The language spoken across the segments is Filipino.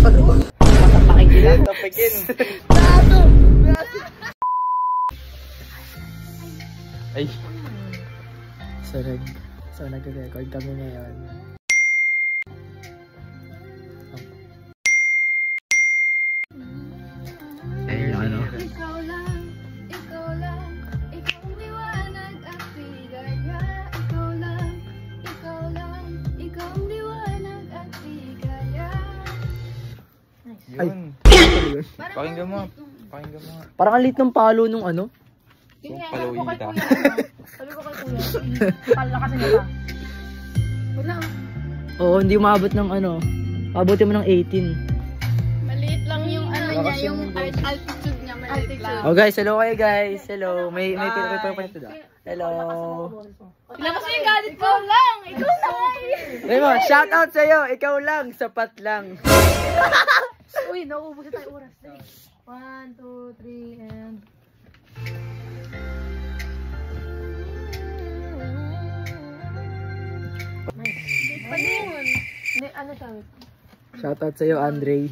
Tapakin. Tapakin. Ay. So nag-record kami ngayon. Ayun ano. Ikaw lang, ikaw liwanag at ligaya. Ikaw lang, ikaw liwanag at ligaya. Ay. Pakinggan mo. Parang ang liit ng palo nung ano. Palawin kita. Sabi ko kay kuya, palakasin niya ba? Wala. Oo, hindi umabot ng ano. Abutin mo ng 18. Maliit lang yung ano niya, yung altitude niya, maliit lang. Oh guys, hello kayo guys. Hello. May paper pa ito. Hello. Ilabas mo yung gadget ko lang! Ikaw lang! Remo, shout out sa'yo. Ikaw lang, sapat lang. Uy, nauubos na tayo oras. 1, 2, 3, and... Panin! Hindi, ano siya? Shout out sa'yo, Andre.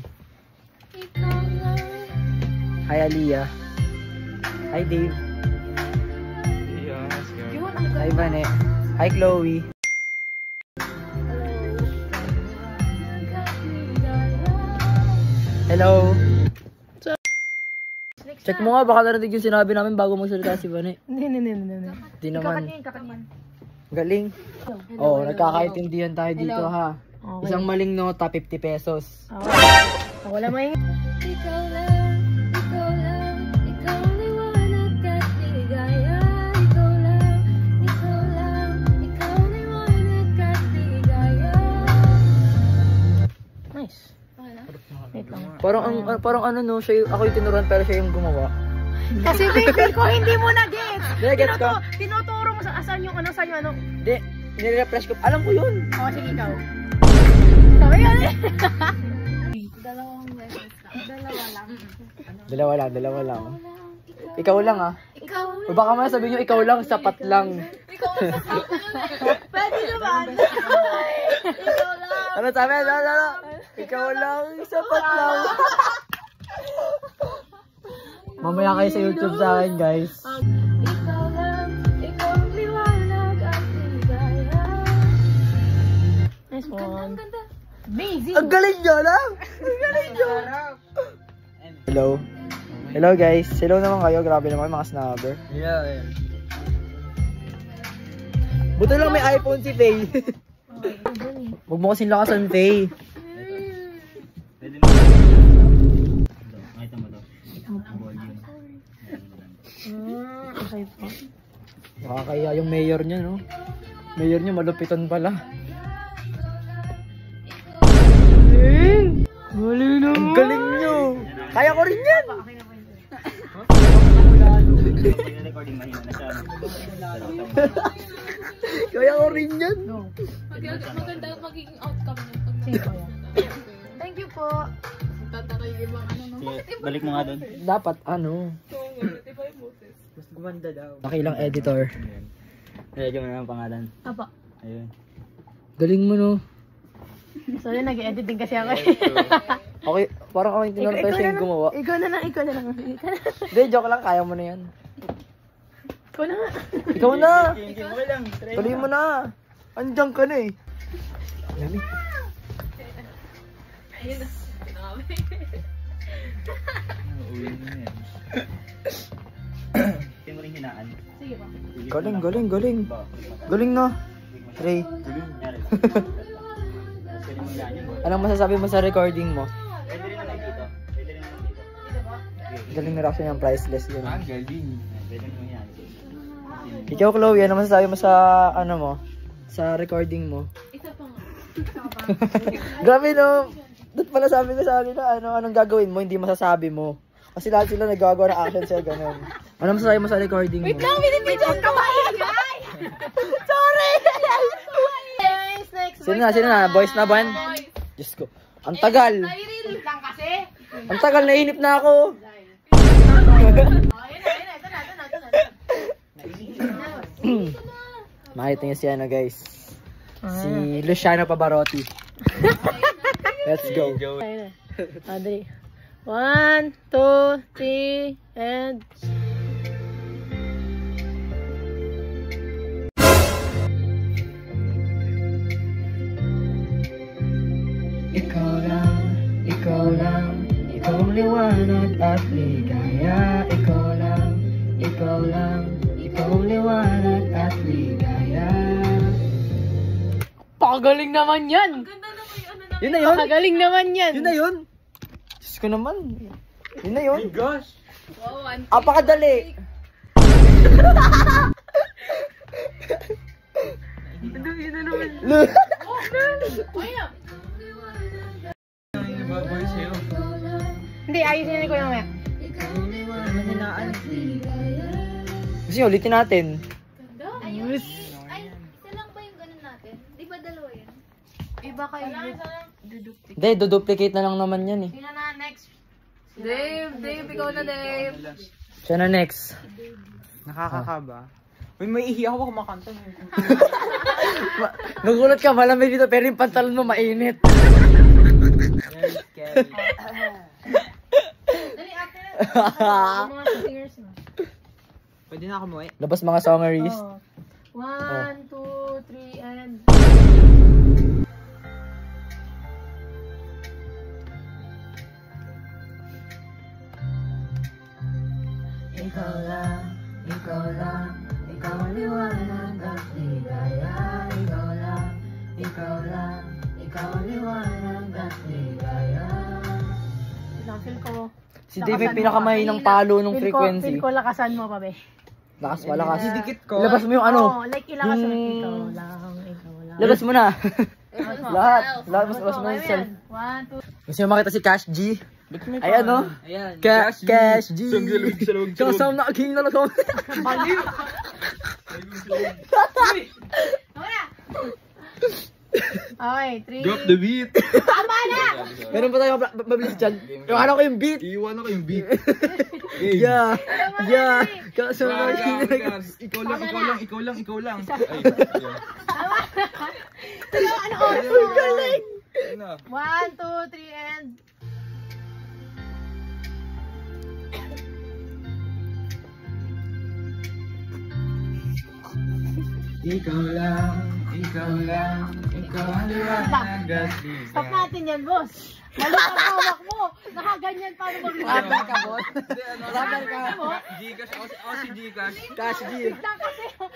Hi, Aliyah. Hi, Dave. Hi, Vane. Hi, Chloe. Hello. Check mo nga, baka narinig yung sinabi namin bago magsalita si Vane. Hindi. Hindi naman. Kakatingin. Galing. Oh, nagkakaintindihan tayo dito ha. Okay. Isang maling nota, 50 pesos. Wala may... Ikaw lang, ikaw liwanag at ligaya. Ikaw liwanag at ligaya. Nice. Wait lang. Parang ano no, siya, ako yung tinuruan pero siya yung gumawa. Kasi baby ko, hindi mo na-gets. Gets ko. Tinuturo mo sa asan yung ano, sa'yo ano. Hindi, nire-refresh ko. Alam ko yun. Oo, sige ikaw. Sabi yan eh. Dalawang beses ka. Dalawa lang. Ikaw lang ah. Ikaw O baka man sabihin nyo, ikaw lang, sapat lang. Ikaw lang sa pwede naman. Ikaw lang. Ano sabi? Ano? Ikaw lang, sapat lang. Mamaya kayo sa YouTube sa akin, guys. Ikaw lang, ikaw liwanag at ligaya. Nice one. Ganda. Amazing. Ang galing nyo lang! Hello. Hello guys. Hello naman kayo. Grabe naman mga snobber. Yeah. Buto lang may iPhone si Faye. Huwag mo kasing lakasan, Faye. Nakakaya yung mayor niya, no? Mayor niya malupitan pala. Galing naman. Ang galing nyo. Kaya ko rin yan. Kaya ko rin yan. Maganda magiging outcome niya. Thank you po. Tataka yung ibang ano, no? Balik mo nga doon. Dapat ano. Mas gumanda daw. Nakilang editor. Lagyan mo na ang pangalan. Apa. Ayun. Galing mo, no? So yun, nag-edit din kasi ako. Okay, parang ako yung tinuro tayo siya yung gumawa. Ikaw na lang. Hindi, joke lang. Kaya mo na yan. Ikaw na nga. Ikaw na. Okay lang. Tuloy mo na. Andiyan ka na eh. Lami. Ayun na. Uuwi mo yan. Hindi mo rin hinaan. Sige ba? Galing. Galing na. Ray. Anong masasabi mo sa recording mo? Pwede rin naman dito. Galing na reaction yung priceless yun. Galing. Pwede mo yan. Ikaw, Chloe, ano masasabi mo sa ano mo? Sa recording mo? Isa pa nga. Grabe no. Doon pala sabi ko sa akin na anong gagawin mo, hindi masasabi mo. Kasi lahat sila nagagawa ng action sila ganun. Ano masasabi mo sa recording mo? Wait lang, binibidyoan ka ba? Sorry! Next. Sino na? Boys na ba? Diyos ko. Ang tagal. Nai-relieve lang kasi. Ang tagal, nainip na ako. Ayun na. Makita niyo si ano guys. Si Luciano Pavarotti. Let's go. Adri. 1, 2, 3, and... Ikaw lang, ikaw lang, ikaw ang liwanag at ligaya. Ikaw lang, ikaw lang, ikaw ang liwanag at ligaya. Pakagaling naman yan! Yun na yun? Pakagaling naman yan! Yun na yun? Diyos ko naman. Yun na yun? Gosh! Wow, Apakadali. yun na naman. Hindi, ayusin na ko yung mamaya. Kasi ulitin natin. Ay, isa lang ba yung ganun natin? Di ba dalawa yun? Iba kayo. Hindi, duplicate na lang naman yan eh. Sino na next? Dave, ikaw na Dave. Siya na next. Nakakakaba. Uy, may ihi ako kumakanta. Nagulat ka, malamig dito pero yung pantalon mo mainit. Dali, after na. Mga singers na. Pwede na ako muwi. Labas mga songeries. 1, 2, 3, and... Ikaw lang, ikaw lang, ikaw ang liwanag at ligaya. Ikaw lang, ikaw lang, ikaw ang liwanag at ligaya. Feel ko. Si Dave yung pinakamahinang palo ng frequency. Feel ko lakasan mo pa, be. Lakas, malakas. Didikit ko. Labas mo yung ano. Oh, like ilakas mo. yung- Ikaw lang, ikaw lang. Labas mo na. Labas mo. Lahat. Labas mo Labas mo. yung cell. 1, 2, Gusto nyo makita si Cash G? Ayan no? Ayan. Cash G. Salawag. Kasama na king na lang. baliw. Okay, 3. Drop the beat. Tama na! Meron pa tayo mabilis dyan. Yung ano ko yung beat. Iiwan ako yung beat. Yeah. Yeah. Kasama na king na lang. Ikaw lang. Ay, Tama na! Ano oras? Galing. 1, 2, 3, and... ikaw lang, ikaw ang liwanag at Stop natin yan, boss. Mali ang hawak mo. Nakaganyan paano mag-rap. Rapper ka, boss. Rapper ka. Gcash, ako si Gcash. Cash G.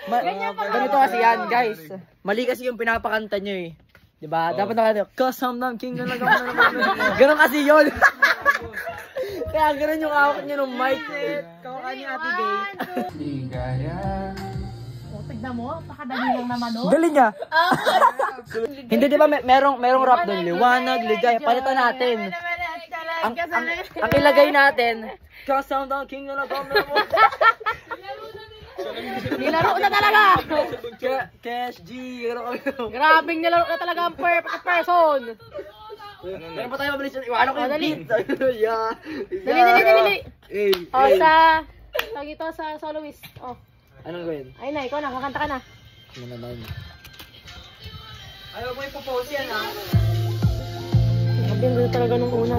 Ganyan pa Ganito kasi yan, guys. Mali kasi yung pinapakanta nyo eh. Diba? Dapat nakatayo, kasama ng king na lang. Ganon kasi yun. Kaya ganon yung awak nyo ng mic. Kawakan ni Ate Gay. Ligaya. O, tignan mo. Pakadali lang naman, oh. Galing niya. Hindi, di ba merong rap doon? Liwanag, ligaya. Palitan natin. Ang ilagay natin, kasama ng king na lang. Nilaro na talaga. Cash G. Grabing nilaro na talaga ang perfect person. Meron pa tayo mabilis yun. Iwanan ko yung Dali. beat. Yeah. Dali. Hey, O, sa... Tag ito sa soloist. O. Anong gawin? Ay na, ikaw na. Kakanta ka na. Ano naman? Ayaw mo ipopose yan ha. Sabi mo talaga nung una.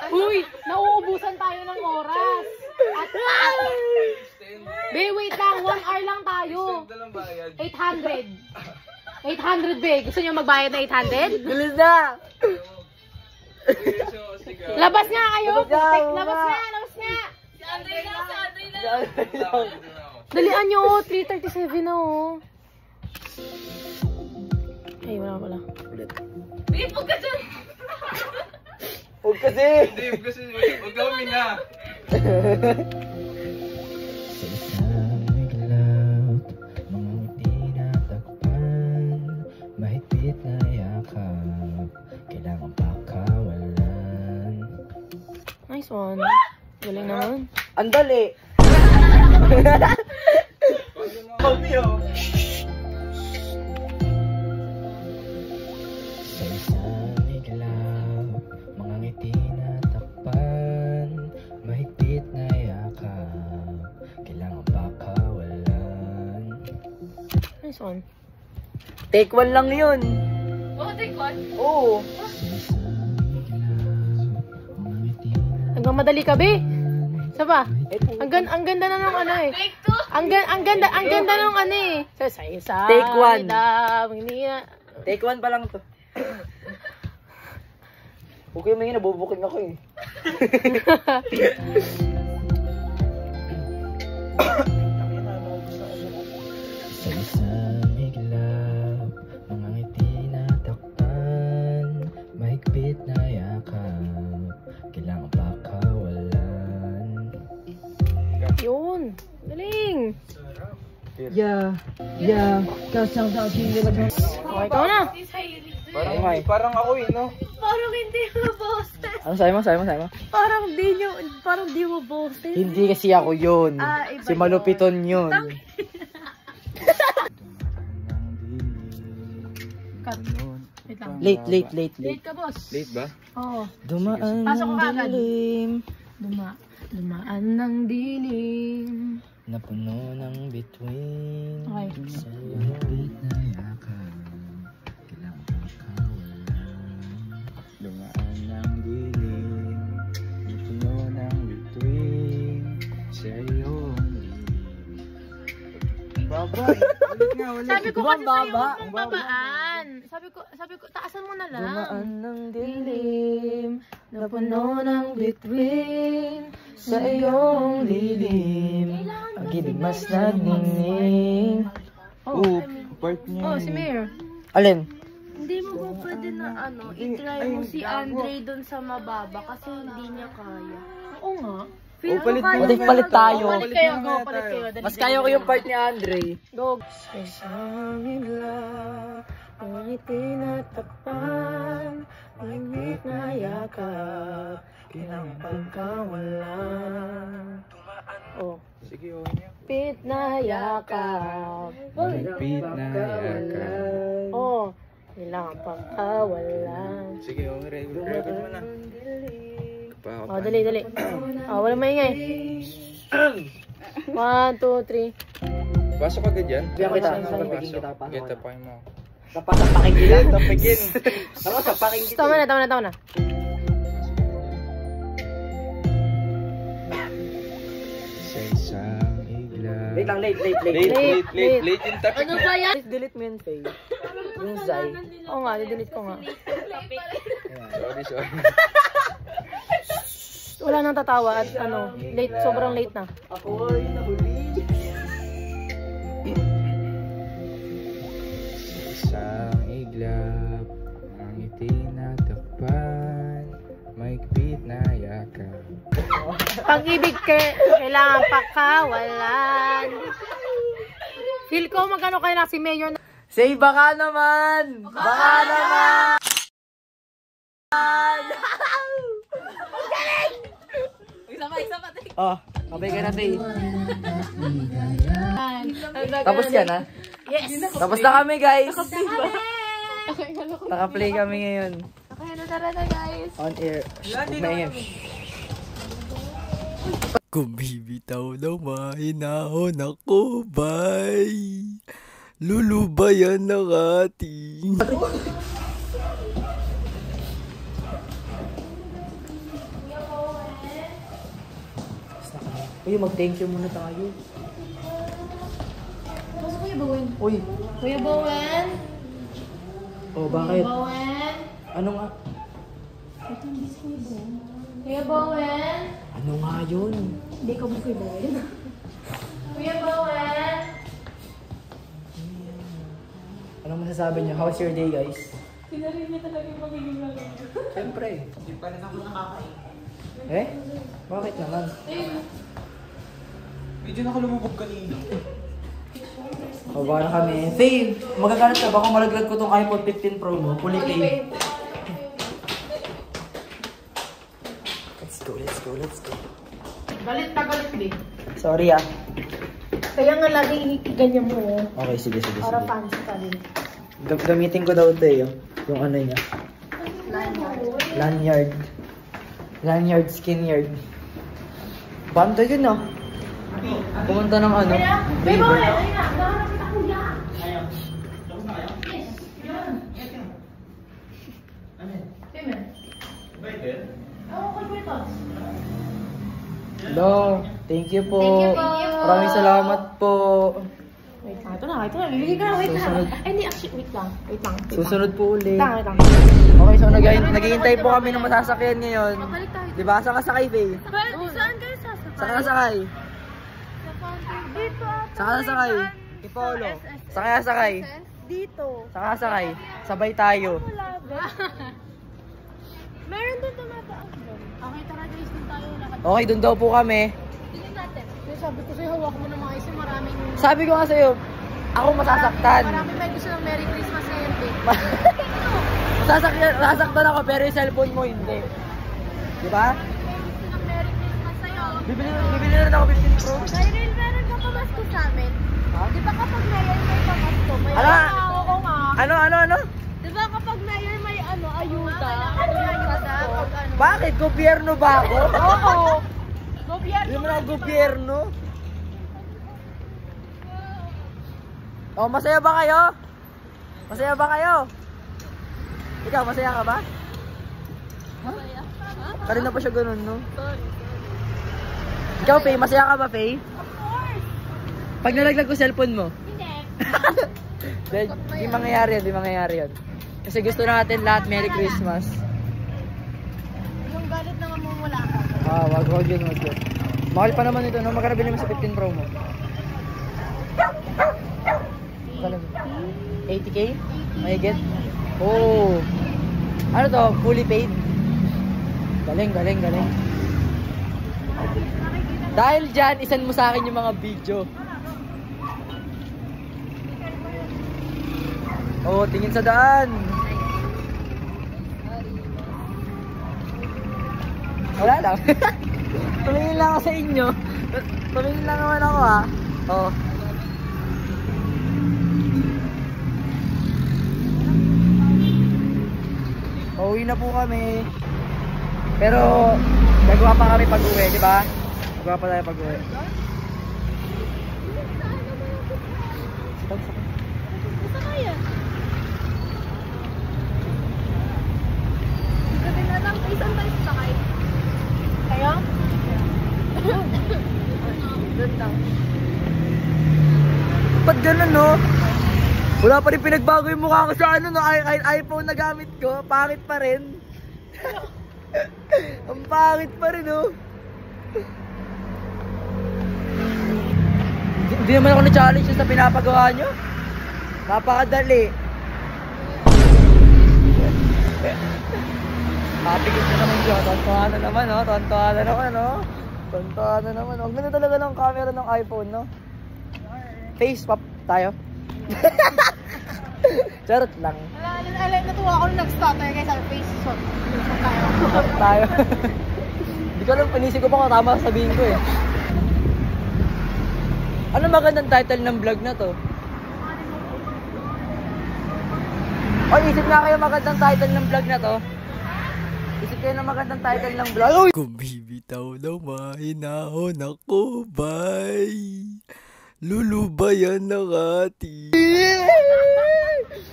Uy, nauubusan tayo ng oras. At be, wait lang. 1 hour lang tayo. 800. 800, be. Gusto niyo magbayad na 800? Bilis na! Labas nga kayo. Labas nga, Labas nga. nga. Dalian nyo, oh. 3:37 na, oh. Ay, wala pala. Huwag kasi! Dave, kasi huwag ka humina. Mahigpit na yakap, kailangan pakawalan. Nice one. Galing naman. Ang dali! Kami oh. Nice one. Take 1 lang yun. Oh, take one. Oo. Hanggang madali ka, be. Saba? Ang ganda na ng ano eh. Take two. Ang ganda ng ano eh. Sa Take one. Take Take 1 pa lang to. Okay, may nabubuking ako eh. Sa isang iglap, mga ngiti na takpan, mahigpit na yakap, kailangan pakawalan. Yun. Galing. Yeah. Kasang sa akin nila. Okay, ikaw na. Parang ako eh, no? Parang hindi mo boses. Ano sabi mo? Parang di mo boses. Hindi kasi ako yun. Iba Si Malupiton yun. Cut. Wait lang. Late. Late ka, boss. Late ba? Oo. Dumaan Pasok ng ka agad. dilim. Dumaan ng dilim. Napuno ng bituin, Okay. sa mahigpit na yakap, kailangan pakawalan. Dumaan ng dilim, napuno ng bituin, sa iyong Baba. Ulit nga, ulit. Sabi ko kasi sa'yo, Baba. huwag mong babaan. Sabi ko, taasan mo na lang. Dumaan ng Dilim, napuno ng bituin, sa iyong lilim. Pag-ibig mas nagningning. Oo, part niya. Oh, si Mayor. Alin? Hindi mo po pwede na i-try mo si Andre doon sa mababa kasi hindi niya kaya. Oo nga. Oh, palit din. What if palit tayo? Palit kayo, go, palit kayo. Dali, Mas kaya ko yung part ni Andre. Go. Sa isang iglap, ngiti na takpan, ingit na yakap, kinang pagkawalan. Oh. Sige, oh. Pit na yakap. mahigpit na yakap. Oh. Kailangan pagkawalan. Sige, oh. Record mo na. Oh, dali. Oh, walang maingay. 1, 2, 3. Pasok agad yan. Bigyan kita. Pasok. Kita. Kita pa mo. Tapakin kita. Tapikin. Ako, tapakin kita. Tama na. Sa isang iglap, Wait lang, late. Late yung topic. Ano ba yan? Delete mo yun, Faye. Yung Zai. Oo nga, didelete ko nga. Sorry. Wala nang tatawa at ano, late, sobrang late na. Ako ay nahuli. isang iglap, ang ngiti na takpan, mahigpit na yakap. Pag-ibig kailangan pakawalan. Feel ko magkano kayo na si Mayor na. Say, baka naman! Baka naman! Oh, kapay ka na, Faye. Tapos yan, ha? Yes! Tapos na kami, guys! Naka-play kami ngayon. Okay, ano na guys? On air. Maingay. Kung bibitaw daw mahinahon ako, bay. Lulubayan ng ating. Uy, mag-thank you muna tayo. Mas Kuya Bowen. Uy, Kuya Bowen? oh, bakit? Bowen? Ano nga? Kuya Bowen? Ano nga yun? Hindi ko mo Kuya Bowen. Kuya Bowen? Anong masasabi niyo? How's your day, guys? Sinarin niya talaga yung magiging lang. Siyempre. Hindi pa rin ako nakakain. Eh? Bakit naman? Medyo nakalumubog kanina. Baba na kami. Faye, magagalit ka ba kung malaglag ko tong iPhone 15 Pro mo? Fully paid. Let's go. Galit na galit, babe. Sorry, ah. Kaya nga lagi ganyan mo. Okay, sige. Para fancy ka din. Gamitin ko daw ito eh. Yung ano niya. Lanyard. Lanyard, skin yard. Banda yun, ah. Pumunta ng ano. Babe, Bowen! Ayun na! Nahanap kita, kuya! Hello, thank you po. Thank you po. Maraming salamat po. Wait lang, ito na. Bibigay ka na, wait lang. Susunod. Ay, hindi, actually, wait lang. Susunod po ulit. Wait lang. Okay, so naghihintay po kami ng masasakyan ngayon. Di ba? Saan ka sakay, Faye? Saan kayo sasakay? Saan ka sakay? Dito. Saan ka sakay? Ipolo. Saan ka sakay? Dito. Saan ka sakay? Sabay tayo. Wala ba? Meron doon tumataan doon. Okay, tara guys, dun tayo lahat. Okay, doon daw po kami. Tingnan natin. Kasi sabi ko sa'yo, hawak mo ng mga isa, maraming... Sabi ko nga sa'yo, ako masasaktan. Maraming may gusto ng Merry Christmas ngayon, babe. Masasaktan ako pero yung cellphone mo hindi. Di ba? Gusto ng Merry Christmas sa'yo. Bibili na rin ako 15 Pro. Cyril, meron ka pamasko sa amin? Ha? Di ba kapag mayor may pamasko? May Ala! Oo nga. Ano? Di ba kapag mayor may ayuda? Ayuda? Bakit? Gobyerno ba ako? Oo. Gobyerno. Hindi mo na ako gobyerno. Oh, masaya ba kayo? Masaya ba kayo? Ikaw, masaya ka ba? Masaya. Kanina pa siya ganun, no? Ikaw, Faye, masaya ka ba, Faye? Of course! Pag nalaglag ko cellphone mo? Hindi. Di mangyayari yun. Kasi gusto natin lahat Merry Christmas. Yung galit na mamumula ka. Wag yun. Mahal pa naman ito, no? Magkano bilhin mo sa 15 Pro mo? 80K? May get? Oh. Ano to? Fully paid? Galing. Dahil dyan, isan mo sa akin yung mga video. Oh, tingin sa daan. Wala lang. Tumingin lang ako sa inyo. Tumingin lang naman ako, ha. Oh. Uuwi na po kami. Pero gagawa pa kami pag-uwi, di ba? Gagawa pa tayo pag-uwi. Gusto ko yan. Sabi na lang, isang tayo sakay. Kaya? Doon lang. Ba't ganun, no? Wala pa rin pinagbago yung mukha ko sa ano, no? iPhone na gamit ko. Pangit pa rin. Ang pangit pa rin, no? Hindi naman ako na-challenge sa pinapagawa nyo. Napakadali. Papigit na naman dyan. Tontuhan na naman, no? Tontuhan na naman. Huwag na talaga ng camera ng iPhone, no? Face swap tayo. Charot lang. Natuwa ako nung nag-stutter guys, sabi face shot. Tayo. Hindi ko alam, panisip ko pa kung tama sabihin ko eh. Ano magandang title ng vlog na to? Isip nga kayo magandang title ng vlog na to. Isip kayo ng magandang title ng vlog. Kung bibitaw daw mahinahon ako, bay. Lulubayan ng ati.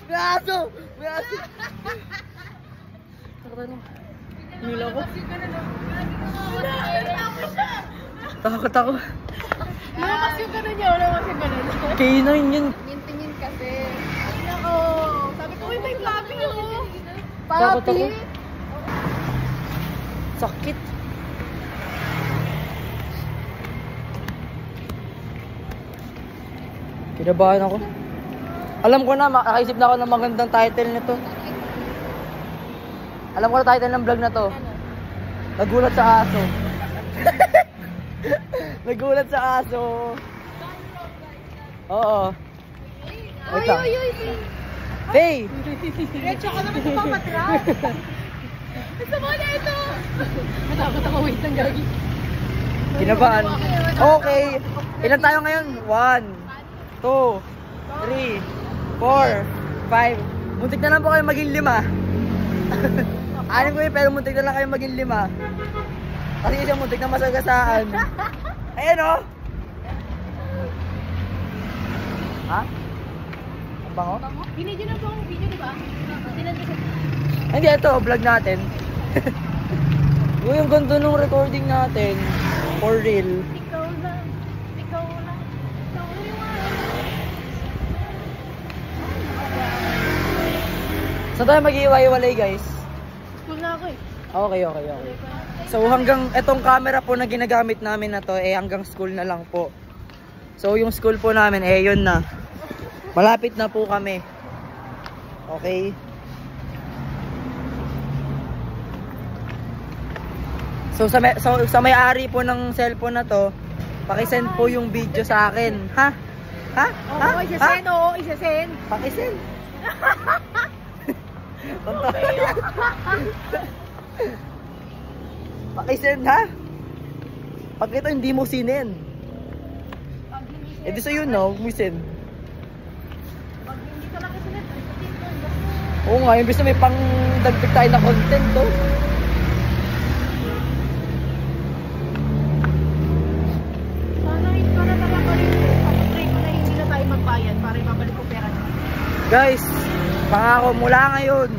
May aso! Hila ko. Takot ako. Lumakas yung ganun niya, K9 yun. Tingin kasi. Nako, sabi ko, uy, may clapping oh. Takot ako. Sakit. Kinabahan ako. Alam ko na, makaisip na ako ng magandang title nito. Alam ko na title ng vlog na to. Nagulat sa aso. Nagulat sa aso. Oo. Wait lang. Faye! Diretso ka naman sa pamatras. Gusto mo na ito. Matakot ako, wait lang gagi. Kinabahan. Okay. Ilan tayo ngayon? 1, 2, 3, 4, 5. Muntik na lang po kayo maging 5. Alam ko yun, pero muntik na lang kayo maging 5. Kasi isang muntik na masagasaan. Ayan o. Ha? Ang bango? Binidyo na po ang video, di ba? Hindi, ito, vlog natin. Uy, ang ganda ng recording natin. For real. Ikaw lang. Ikaw lang. Ikaw lang. Saan tayo mag-iwalay guys? School na ako eh. Okay. So hanggang etong camera po na ginagamit namin na to hanggang school na lang po. So yung school po namin yun na. Malapit na po kami. Okay. So sa may-ari po ng cellphone na to, paki-send po yung video sa akin. Ha? Oo, isa-send, oo, isa-send. Paki-send. Paki-send ha? Pag ito hindi mo sinend. Di so yun no, mo send. Pag hindi ka lang isunod, Oo nga, imbis na may pang dagdag tayo na content to. Sana talaga rin po. Pag-try ko na hindi na tayo magbayad para ibabalik ko pera natin. Guys, pangako mula ngayon.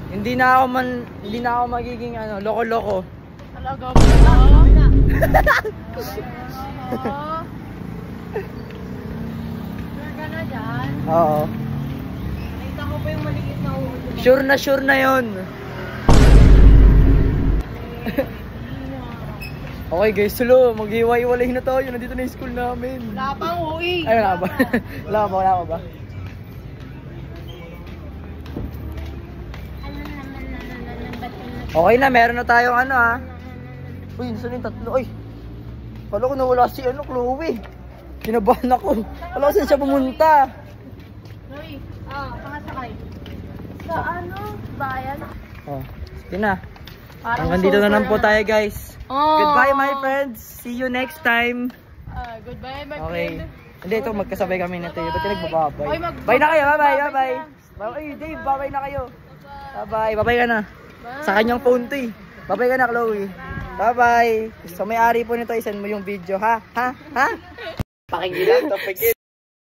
Hindi na ako magiging loko-loko. Talaga ba? Sure ka na dyan? Oo. Nakita ko pa yung maliit na ulo. Sure na yun. Okay guys, sulo, mag-iwalay na tayo. Nandito na yung school namin. Wala pang uwi. Ay, wala ba? Wala ba? Okay na, meron na tayong Uy, saan yung tatlo? Uy, kala ko nawala si Chloe. Kinabahan ako. Kala ko saan siya pumunta. Uy, pangasakay. Sa bayan? Oh, sige na. Hanggang dito na lang po tayo guys. Goodbye my friends. See you next time. Goodbye my Okay. friend. Hindi, ito magkasabay kami na tayo. Ba't ka nagbababay? Oy, Bye na kayo, bye. Bye, Dave, bye na kayo. Bye ka na. Sa kanyang phone to eh. Bye ka na, Chloe. Bye. So may-ari po nito, isend mo yung video, ha? Pakinggan to,